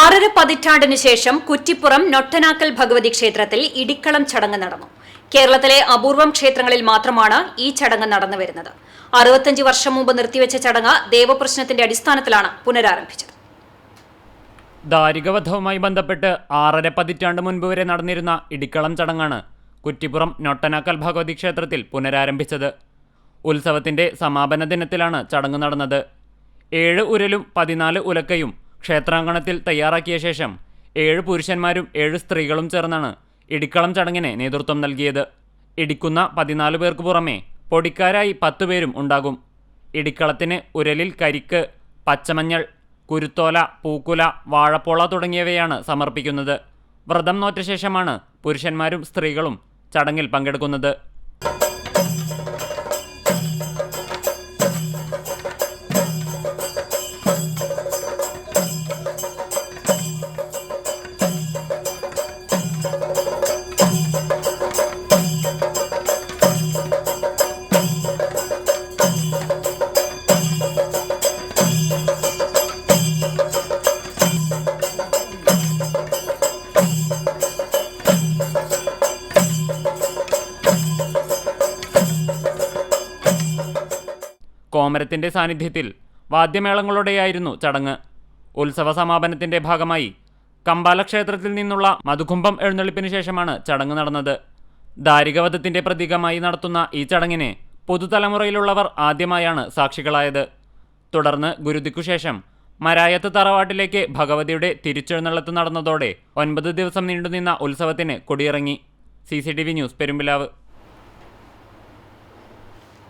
6.5 പതിറ്റാണ്ടിന് ശേഷം കുറ്റിപ്പുറം നൊട്ടനാക്കൽ ഭഗവതി ക്ഷേത്രത്തിൽ ഇടിക്കളം ചടങ്ങ് നടന്നു. കേരളത്തിലെ അപൂർവം ക്ഷേത്രങ്ങളിൽ മാത്രമാണ് ഈ ചടങ്ങ് നടന്നുവരുന്നത്. 65 വർഷം മുമ്പ് നിർത്തിവെച്ച ചടങ്ങ് ദേവപ്രശ്നത്തിന്റെ അടിസ്ഥാനത്തിലാണ് പുനരാരംഭിച്ചത്. ദാരികവധവുമായി ബന്ധപ്പെട്ട് 6.5 പതിറ്റാണ്ട് മുൻപ് വരെ നടന്നിരുന്ന ഇടിക്കളം ചടങ്ങാണ് കുറ്റിപ്പുറം നൊട്ടനാക്കൽ ഭഗവതി ക്ഷേത്രത്തിൽ പുനരാരംഭിച്ചത്. ഉത്സവത്തിന്റെ സമാപന ദിനത്തിലാണ് ചടങ്ങ് നടന്നത്. 7 ഉരലും 14 ഉലക്കയും ക്ഷേത്രാങ്കണത്തിൽ തയ്യാറാക്കിയ ശേഷം 7 പുരുഷന്മാരും 7 സ്ത്രീകളും ചേർന്നാണ് ഇടിക്കളം ചടങ്ങിന് നേതൃത്വം നൽകിയത്. ഇടിക്കുന്ന 14 പേർക്ക് പുറമെ പൊടിക്കാരായി 10 പേരും ഉണ്ടാകും. ഇടിക്കളത്തിന് ഉരലിൽ കരിക്ക്, പച്ചമഞ്ഞൾ, കുരുത്തോല, പൂക്കുല, വാഴപ്പോള തുടങ്ങിയവയാണ് സമർപ്പിക്കുന്നത്. വ്രതം നോറ്റ ശേഷമാണ് പുരുഷന്മാരും സ്ത്രീകളും ചടങ്ങിൽ പങ്കെടുക്കുന്നത്. കോമരത്തിന്റെ സാന്നിധ്യത്തിൽ വാദ്യമേളങ്ങളോടെയായിരുന്നു ചടങ്ങ്. ഉത്സവ സമാപനത്തിന്റെ ഭാഗമായി കമ്പാല ക്ഷേത്രത്തിൽ നിന്നുള്ള മധുകുംഭം എഴുന്നള്ളിപ്പിന് ശേഷമാണ് ചടങ്ങ് നടന്നത്. ദാരികവധത്തിന്റെ പ്രതീകമായി നടത്തുന്ന ഈ ചടങ്ങിന് പുതുതലമുറയിലുള്ളവർ ആദ്യമായാണ് സാക്ഷികളായത്. തുടർന്ന് ഗുരുതിക്കുശേഷം മരായത്ത് തറവാട്ടിലേക്ക് ഭഗവതിയുടെ തിരിച്ചെഴുന്നള്ളത്ത് നടന്നതോടെ 9 ദിവസം നീണ്ടുനിന്ന ഉത്സവത്തിന് കൊടിയിറങ്ങി. CCTV news, Perumpilavu.